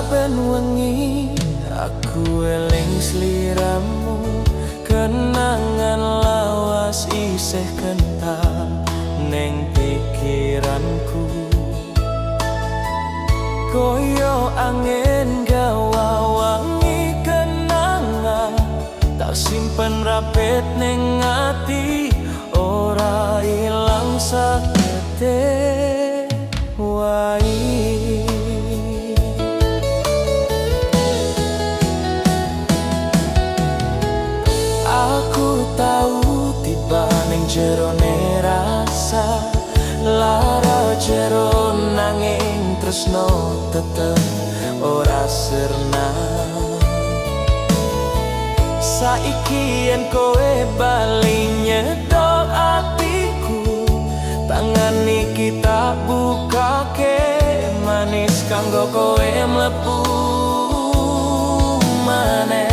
Saben wengi aku eling sliramu, kenangan lawas isih kental ning pikiranku. Koyo angin gawa wangi kenangan, tak simpen rapet ning ati, ora ilang sakete wae. Aku tahu tiba ning jerone rasa lara jero, nanging tresno tetep ora sirna. Saiki yen kowe bali nyedok atiku, tangan iki tak bukake, manis kanggo kowe mlebu maneh.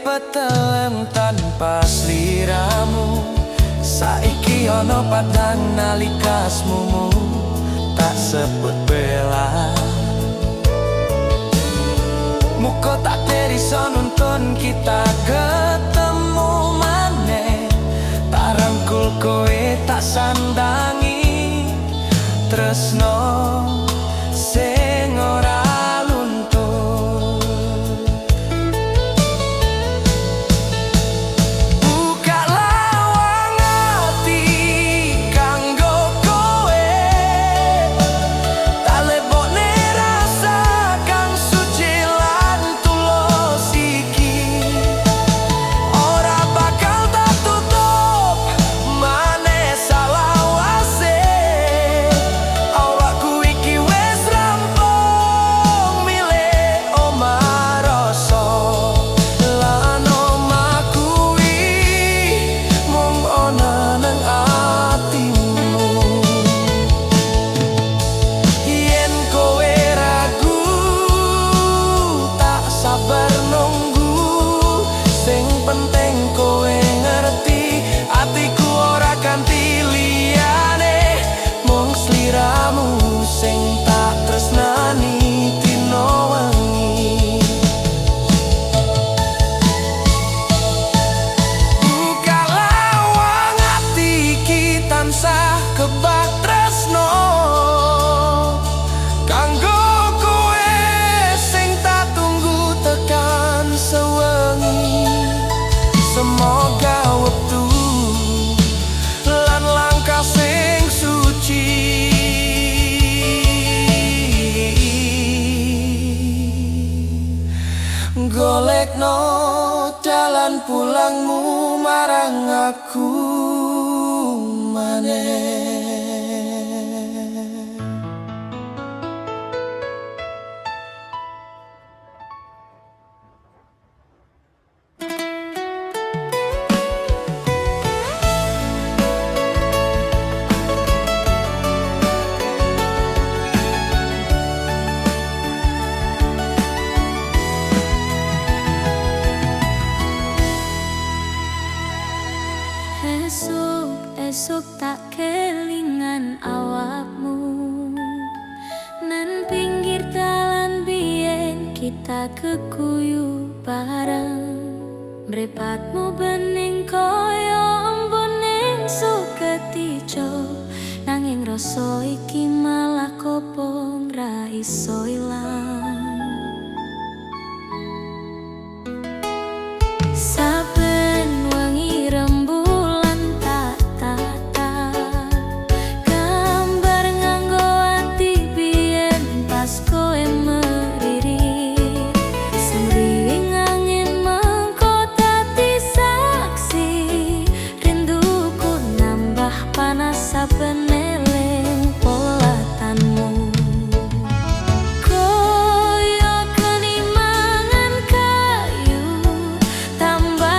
Petelem tanpa sliramu, saiki ana padang nalikasmu, tak sebut bela. Muka tak teriso nuntun kita ketemu maneh, tak rangkul kowe tak sandangi, tresno sing ora kebak tresno kanggo kowe sing tak tunggu tekan sewengi. Semoga wektu lan langkah sing suci golekno dalan pulangmu marang aku maneh. Mripatmu bening kaya embuning suketijo, nanging rasa iki malah kopong ra iso ilang. Saben wengi rembulan tak tatap gambar nganggo ati biyen pas kowe meriri. Semriwing angin mengko dadi saksi, rinduku nambah panas saben eling polatanmu. Koyo kenimangan kayu tambah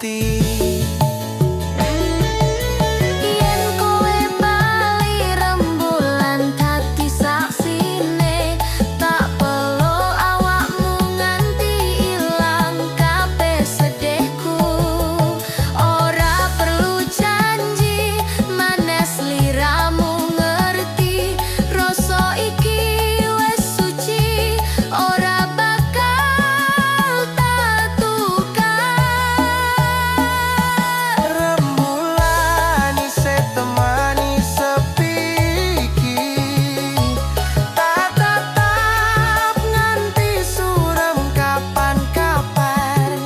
ngerti. Yen kowe bali rembulan dadi saksine, tak perlu awakmu nganti ilang kabeh sedihku. Ora perlu janji manes sliramu ngerti, rasa iki wis suci, ora bakal tak tukar. Rembulan isih temani sepi iki, tak tatap nganti surem kapan-kapan.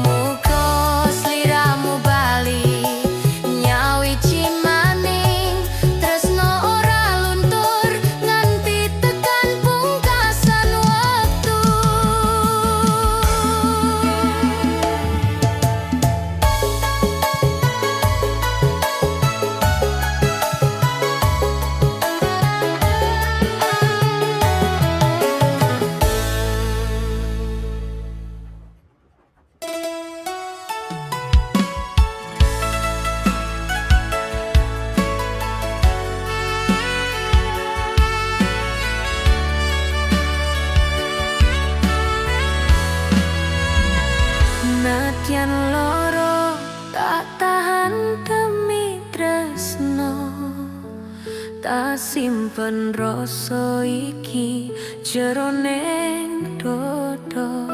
Muga sliramu bali nyawiji maning, tresno ora luntur nganti tekan pungkasan wektu. Nadyan loro tak tahan demi tresno, tak simpen rasa iki jeroning dodo.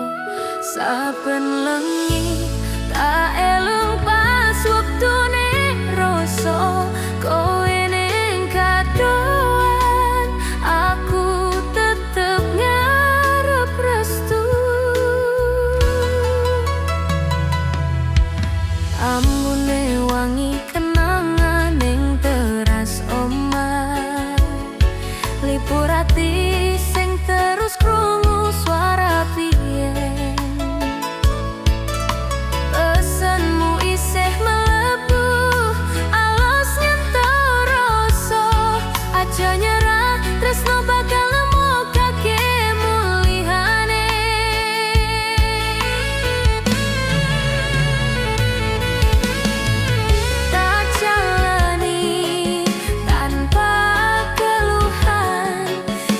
Saben lengi tak elung pas wektune rasa kowe ning kadoan, aku tetep ngarep restu. Ambune wangi kenangan ning teras omah, lipur ati sing terus krungu swara biyen. Pesanmu isih mlebu alus nyentuh rasa, aja nyerah tresno bakal nemokake mulihane. Tak jalani tanpa keluhan,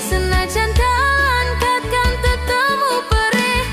senajan dalan kadang tetemu perih,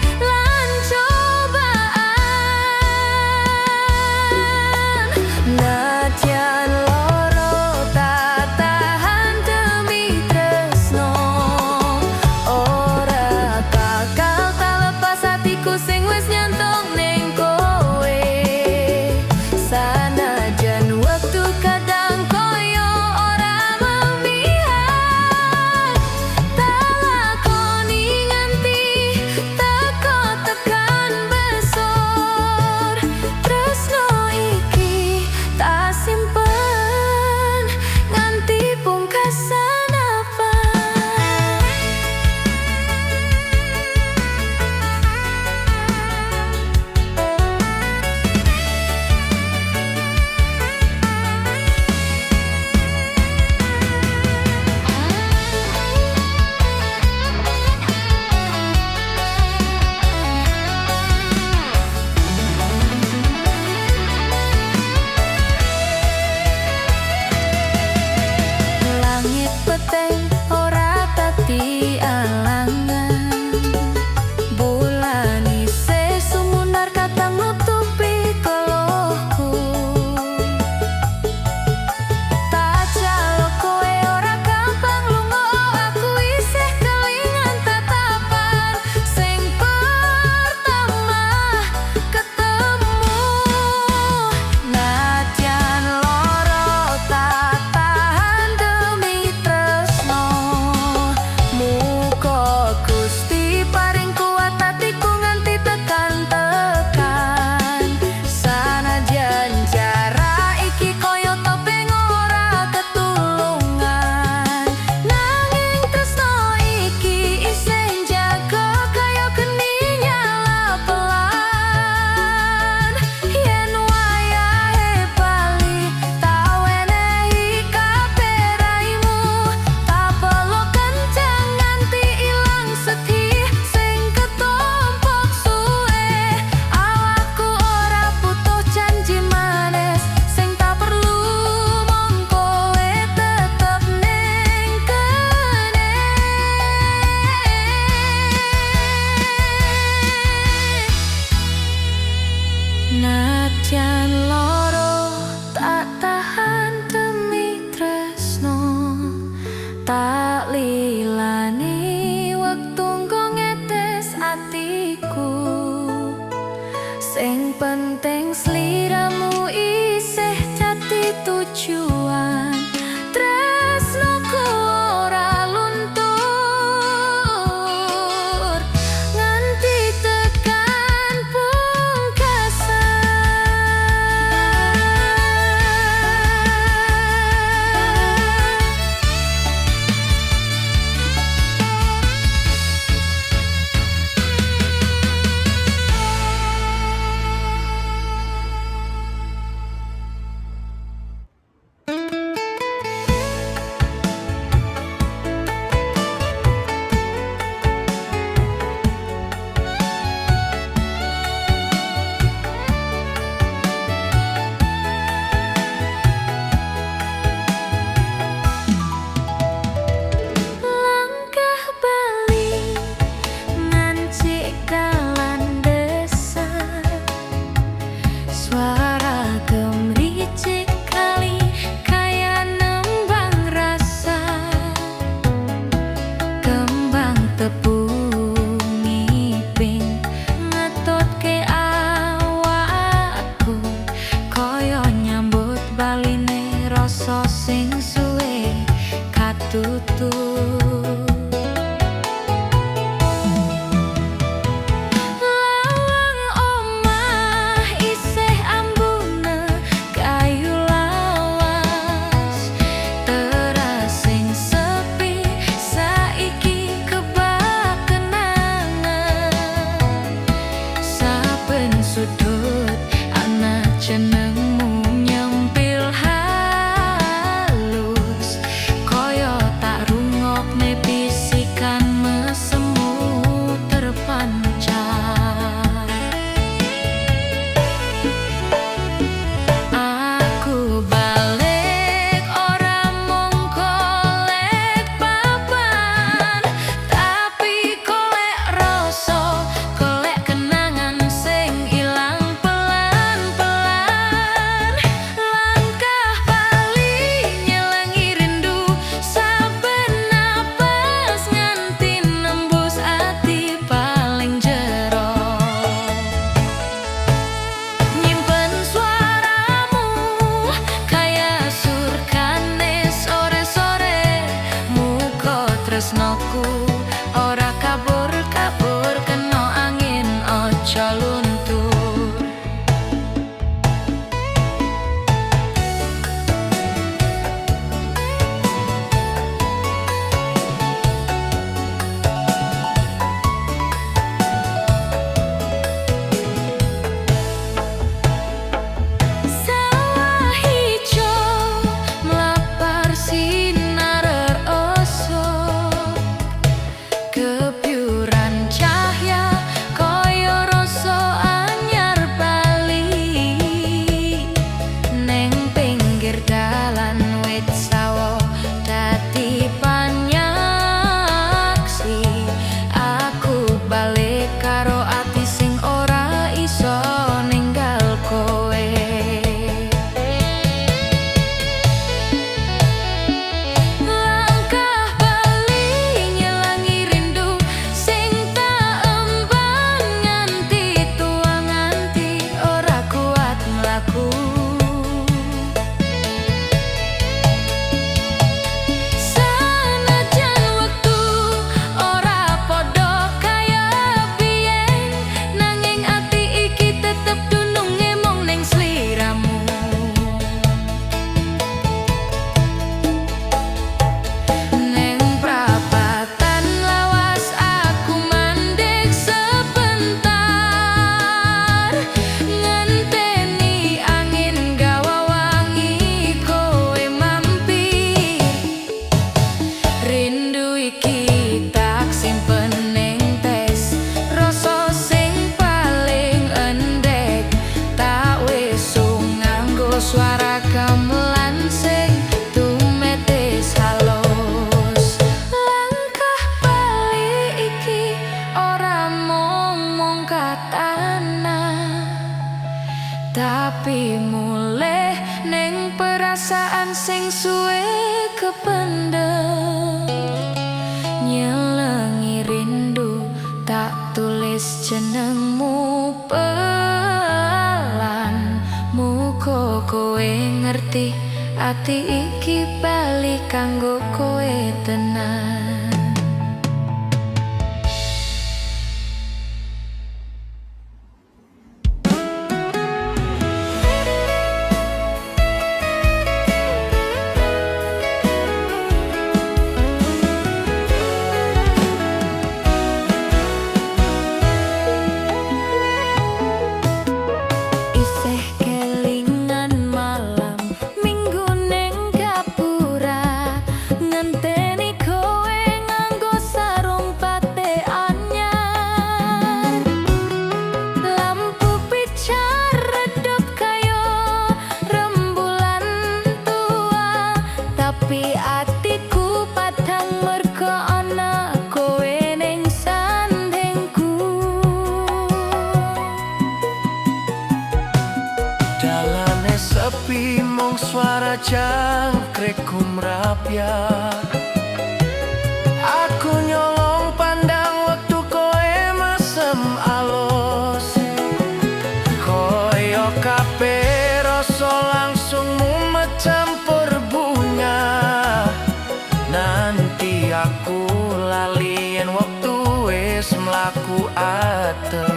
tak lilani wektu nggo ngetes atiku. Sing penting sliramu isih jati tujuan. Tresnoku ora luntur nganti tekan pungkasan. Rasa sing suwe katutup. Lawang omah isih ambune kayu lawas, teras sing sepi saiki kebak kenangan. Saben sudut ana jenengmu tresnoku ora kabur-kabur kena angin aja luntur. Sawah hijau melapar sinar eroso, kepiuran cahya koyo rasa anyar bali. Neng pinggir dalan wit sawo dadi panyaksi. Aku balik karo ati sing ora iso ninggal kowe. Langkah bali nyelangi rindu sing tak emban nganti tua nganti ora kuat mlaku. Sanajan wektu ora padha kaya biyen, nanging ati iki tetep dununge mung ning sliramu. Neng prapatan lawas aku mandek sebentar, ngenteni angin gawa wangi kowe mampir. Rindu iki tak simpen ning tes, rasa sing paling endek tak wesu nganggo swara gamelan sing tumetes halus. Langkah bali iki ora mung katana, tapi mulih ning perasaan sing suwe kependem. ati iki bali kanggo kowe tenan. Sepi mung suara jangkrik kumrabyar. Aku nyolong pandang waktu koe mesem alus. Koyo kabeh rasa langsung mumet campur bunga. Nanti aku lali yen waktu wis mlaku adem.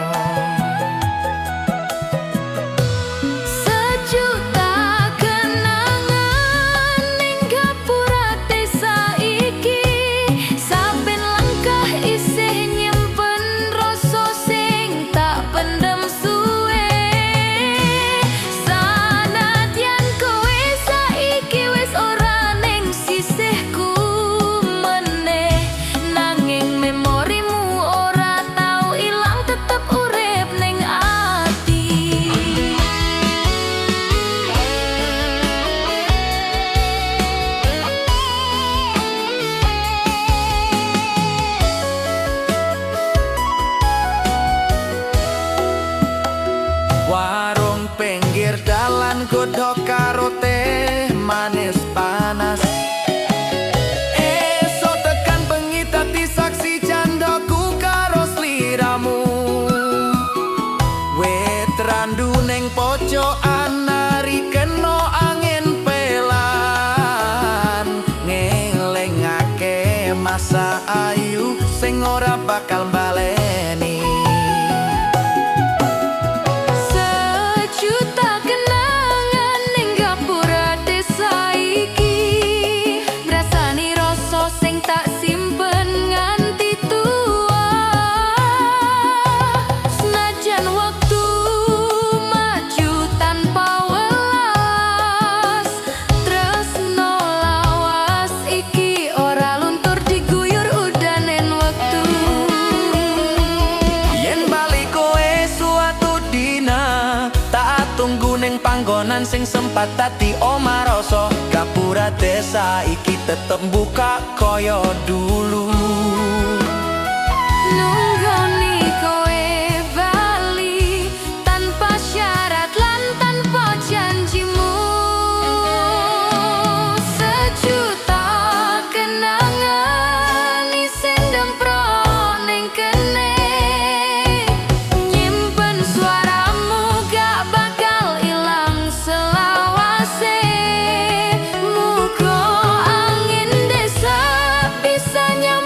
Warung pinggir dalan godhog karo teh manis panas. Esok tekan bengi dadi saksi candaku karo sliramu. Wit randu ning pojokan nari kena angin pelan. Ngelingake masa ayu sing ora bakal baleni. Panggonan sing sempat dadi omah rasa Gapura desa iki tetep buka koyo dulu. Nunggoni kowe bali tanpa syarat lan tanpa janjimu. Sejuta kenangan isin demprok ning kene. Nyimpen suaramu gak bakal ilang selawase. Muga angin desa bisa nyambut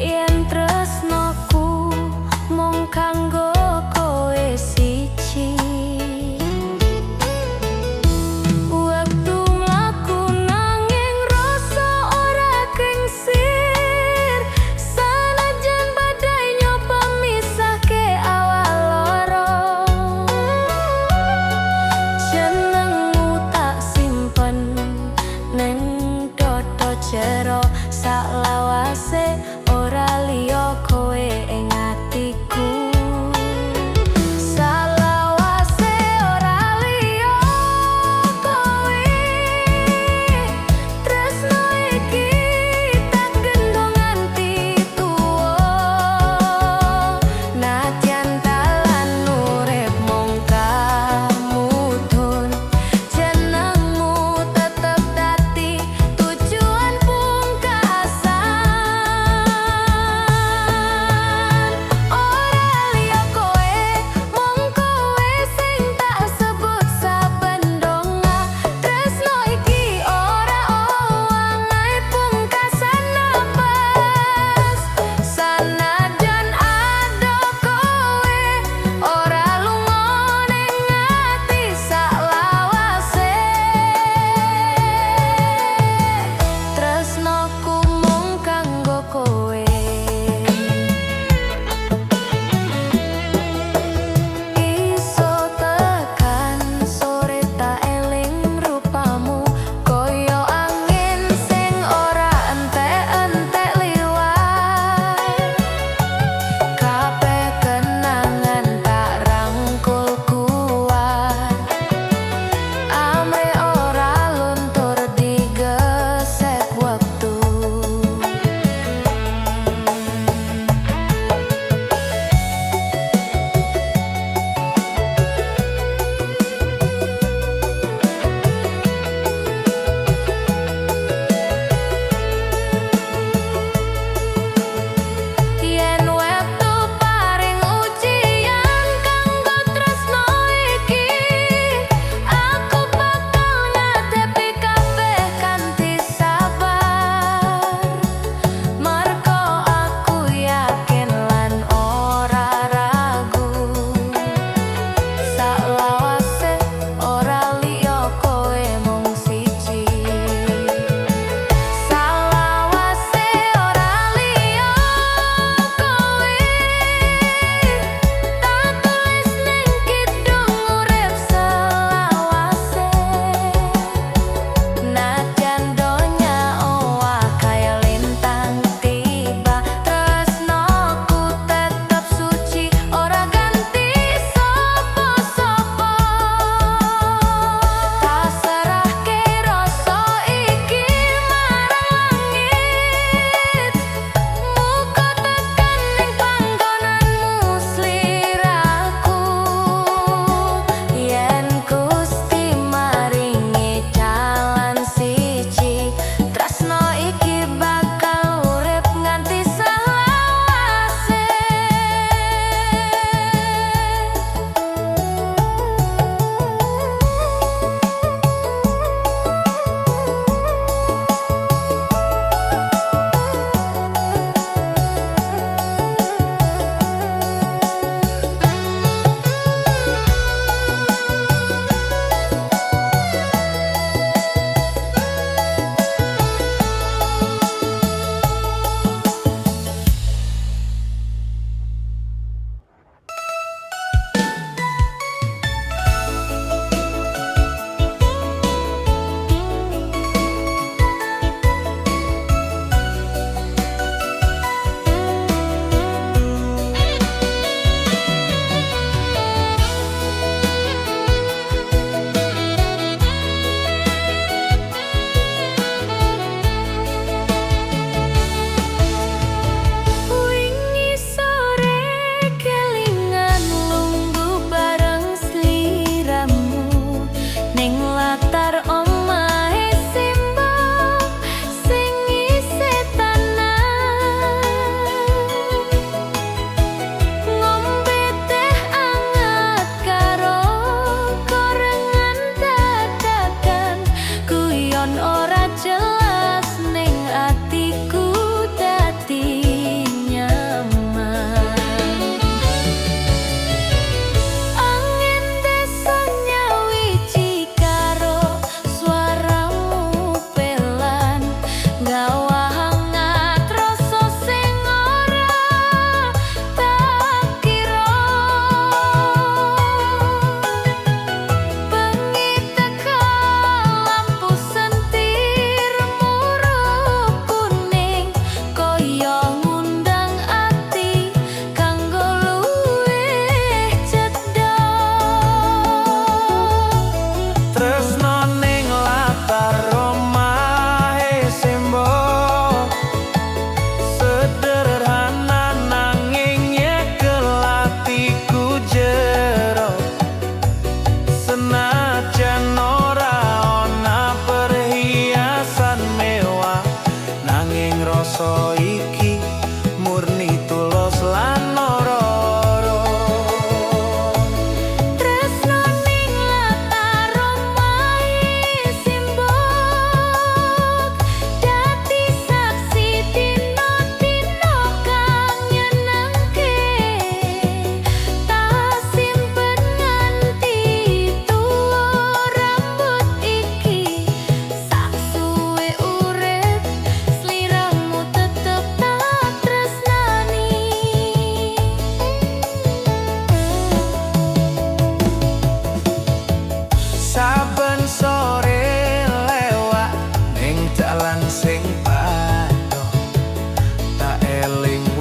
yen tresnoku mung kanggo kowe siji. Waktu mlaku nanging rasa ora kengsir, sanajan badai nyoba misahke awal loro. Jenengmu tak simpen neng dodo jero, saklawase ora liya kowe ing atiku.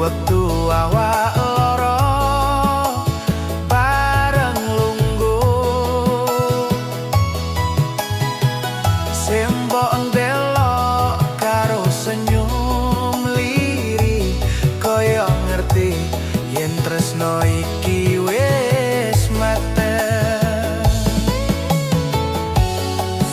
wektu awak loro bareng lungguh. Sembok ndelok karo senyum liri, koyo ngerti yen tresno iki wis mateng.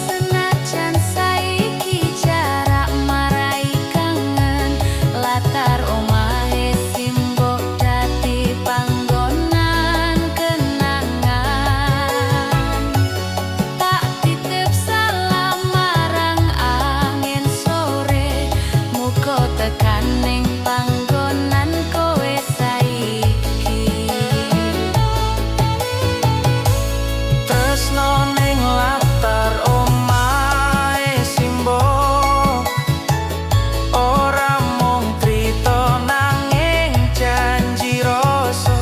Senajan saiki jarak marai kangen, latar omahe simbok dadi panggonan kenangan. Tak titip salam marang angin sore, muga tekan ning panggonan kowe saiki. Tresno ning latar omahe simbok ora mung crita nanging janji rasa.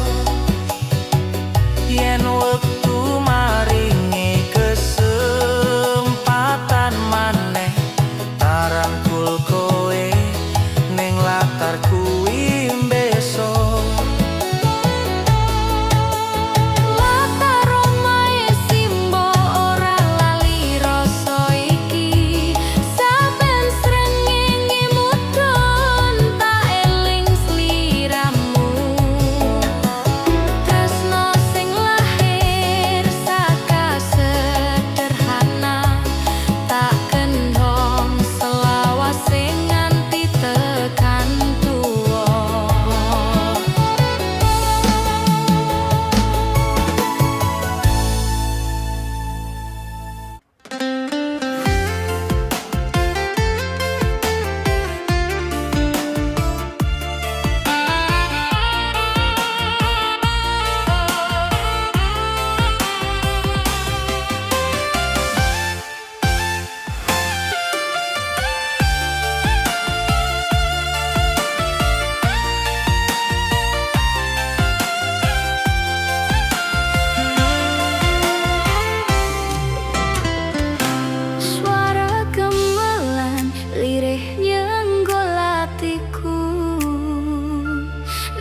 Yen wektu maringi kesempatan maneh, tarangkul kowe ning latar kuwi besok. Latar omahe simbok ora lali rasa iki, saben srengenge mudhun tak eling sliramu. Tresno sing lahir saka sederhana, tak kendhong selawase nganti tekan tuwa. Suara gamelan lirih nyenggol atiku,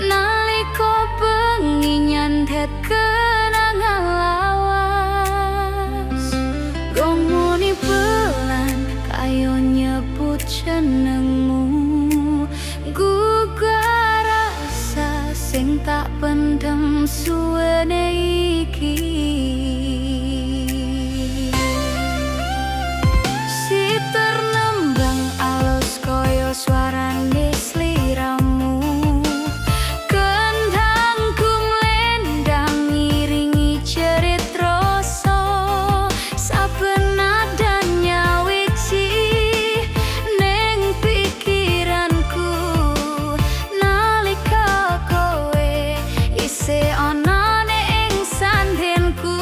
nalika bengi nyandhet kenangan lawas. Gomoni pelan kayo nyebut jenengmu, gugah rasa sing tak pendem suwene iki. Si ternembang alus koyo suarane sliramu, kendangku mlendang ngiringi jerit rasa. Saben nada nyawiji ning pikiranku, nalika kowe isih ana ing sandhenku.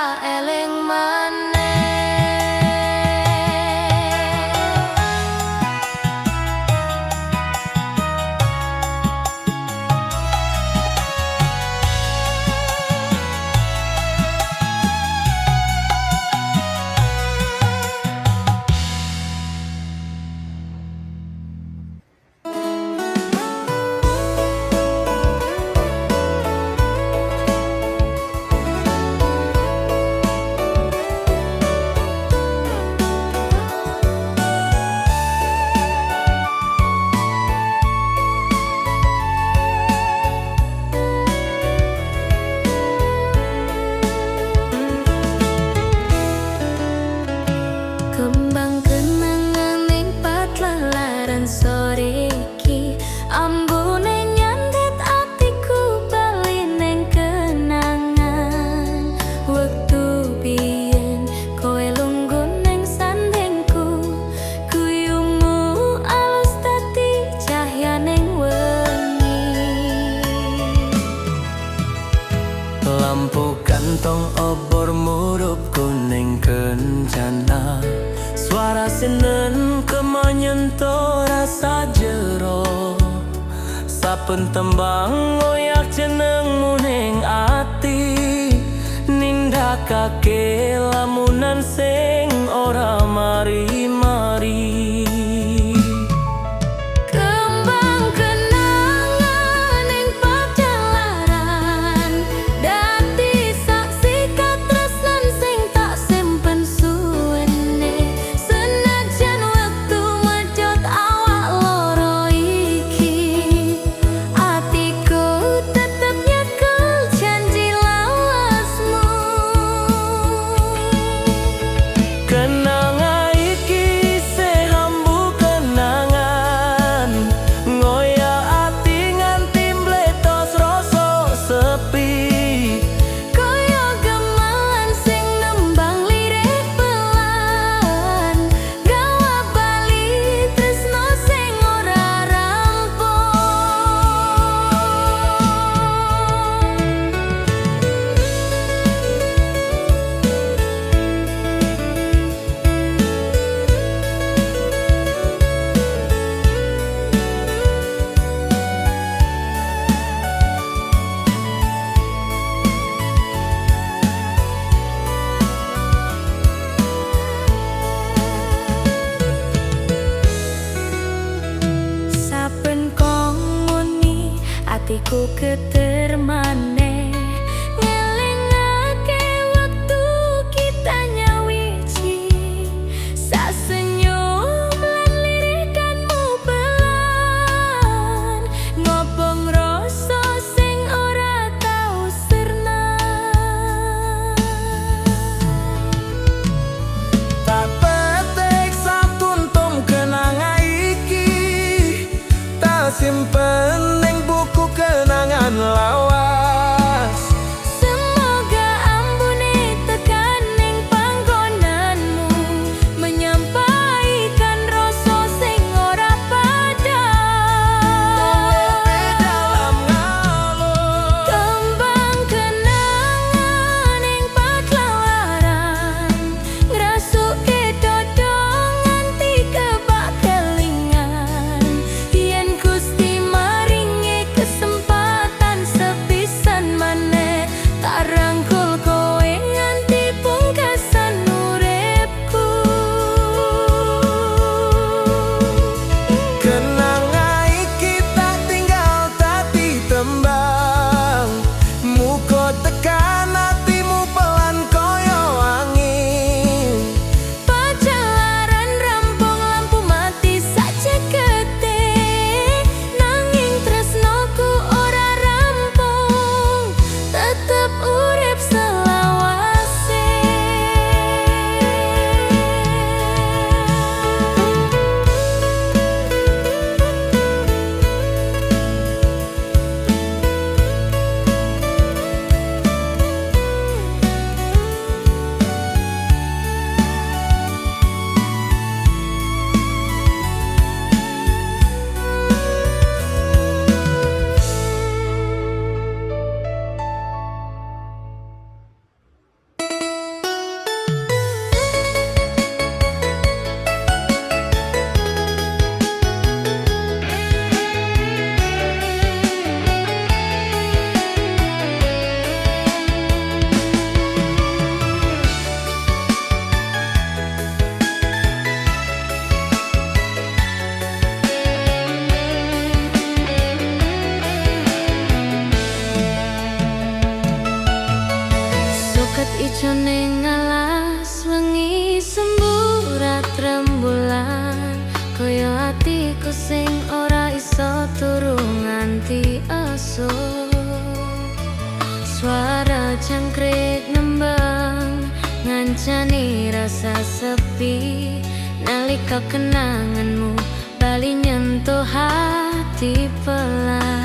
tak eling maneh. Kembang kenangan ning patlalaran sore iki, ambune nyandet atiku bali ning kenangan. Wektu biyen kowe lungguh ning sandingku, guyumu alus dadi cahyaning wengi. Lampu kantong obor murup kuning kencana, suara senen kemanyentuh rasa jero. Saben tembang ngoyak jenengmu ning ati, nindakake lamunan sing ora mari-mari. Kembang kenangan ning patlalaran, dadi saksi katresnan sing tak simpen suwene. Senajan wektu medhot awak loro iki, atiku tetep nyekel janji lawasmu. Kenangan iki ijo ning alas wengi semburat rembulan kaya atiku sing ora iso turu nganti esuk. Suara jangkrik nembang ngancani rasa sepi nalika kenanganmu bali nyentuh hati pelan.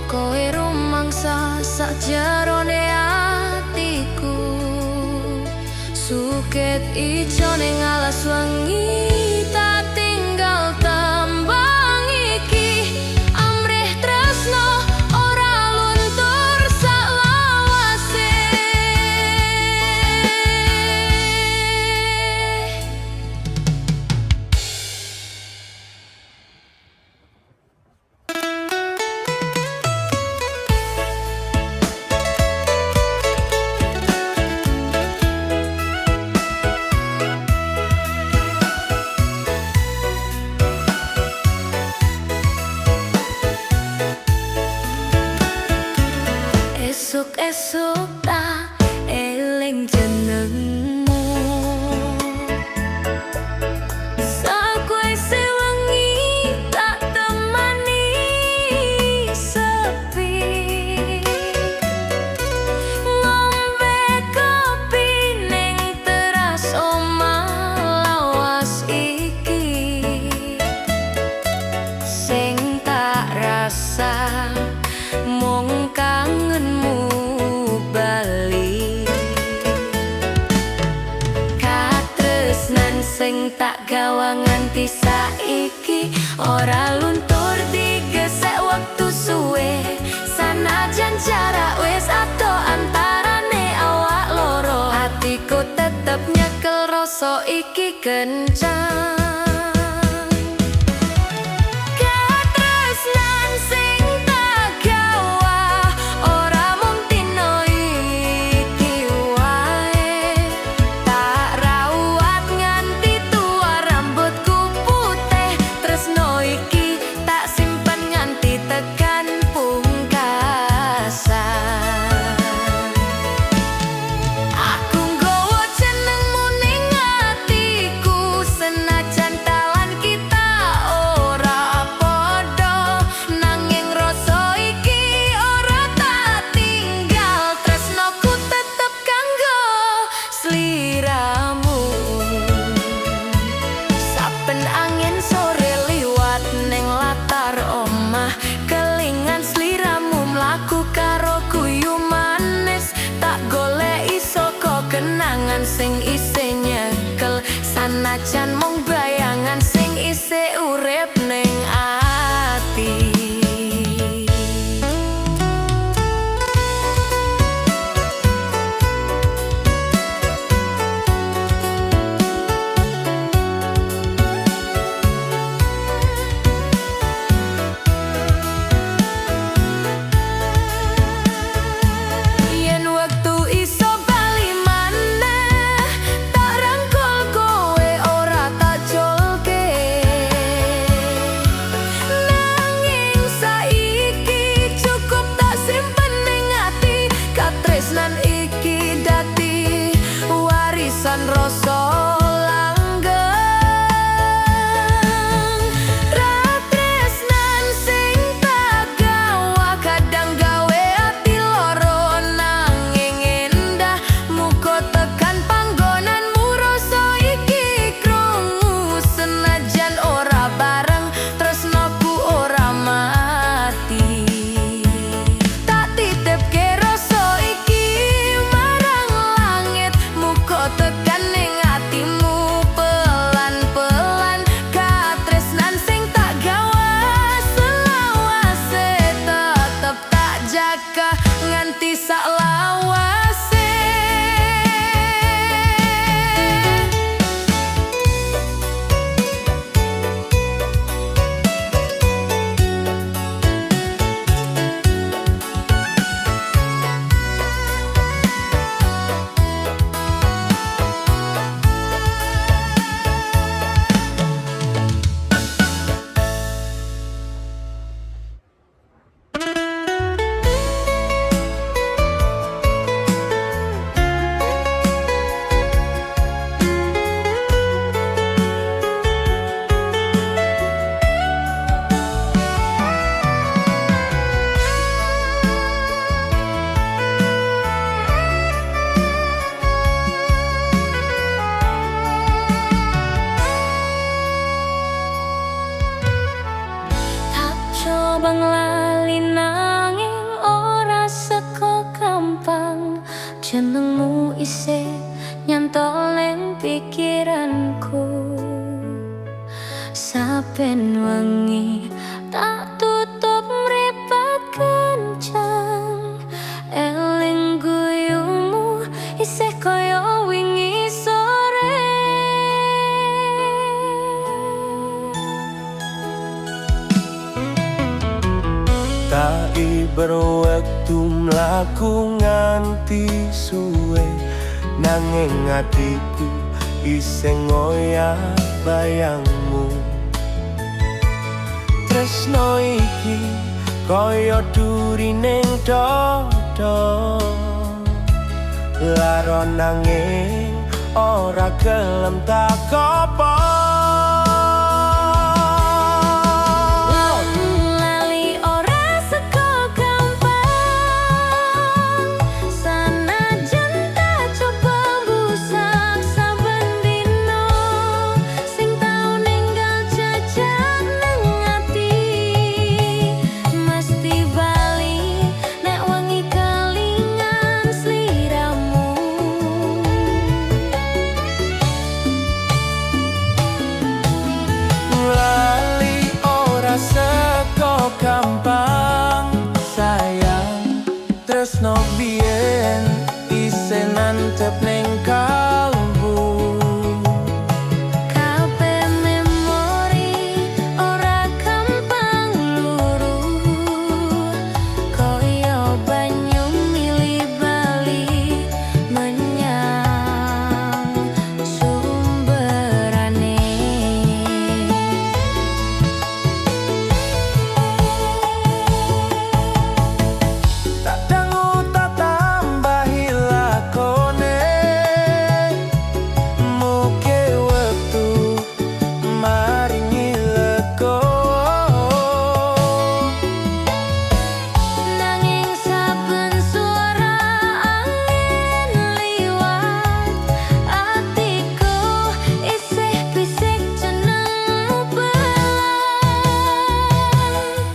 Kowe rumangsa sakjarone atiku, suket ijo ning alas wengi tak tinggal tembang iki. Amrih tresno ora luntur salawase. nganti saiki ora luntur digesek waktu suwe. Sanajan jarak wis ado antarane awak loro, hatiku tetep nyekel rasa iki kencang. Kenangan sing isih nyekel, sanajan mung bayangan sing isih urip ning ati. Rasa langgeng, ratresnan sing tak gawa kadang gawe ati loro, nanging endah muga tekan panggonanmu. Rasa iki krungu senajan ora bareng, tresnaku ora mati. Tak titipke rasa iki marang langit, muga tekan nganti sak lawase. Bang lali nanging ora seko gampang, jenengmu isih nyantol ning pikiranku. Saben wengi tak tutup mripat kencang, eling guyumu isih kaya wingi sore. Tak berwektu mlaku nganti suwe, nanging atiku isih ngoyak bayangmu. Tresno iki kaya duri ning dada, laro nanging ora gelem tak apa. tresno biyen isih nantep ning kalbu. Kabeh memori ora gampang luru, koyo banyu mili bali menyang sumberane. Tak dangu tak tambahi lakone, muke wektu maringi lego. Nanging saben swara angin liwat, atiku isih bisik jenengmu belang.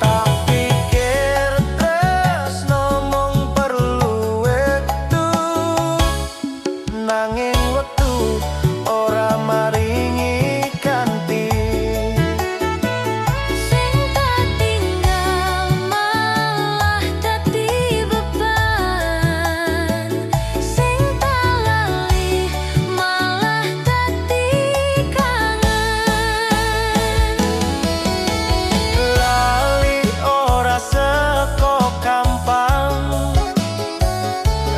Tak pikir tresno mung perlu wektu, nanging wektu ora maringi ganti. Sing tak tinggal malah dadi beban, sing tak lali malah dadi kangen. Lali ora seko gampang,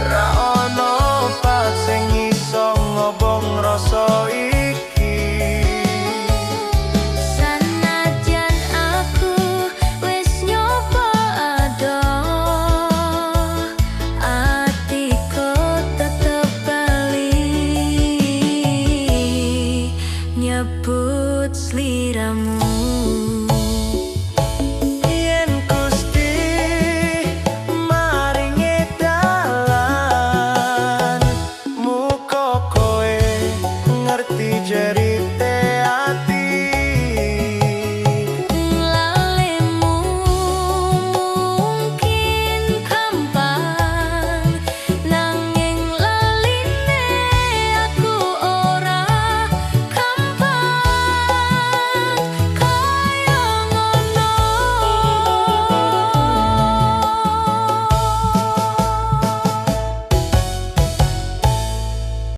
ra ono pat sing iso ngobong rasa iki. Sanajan aku wis nyoba adoh, atiku tetep bali nyebut sliramu.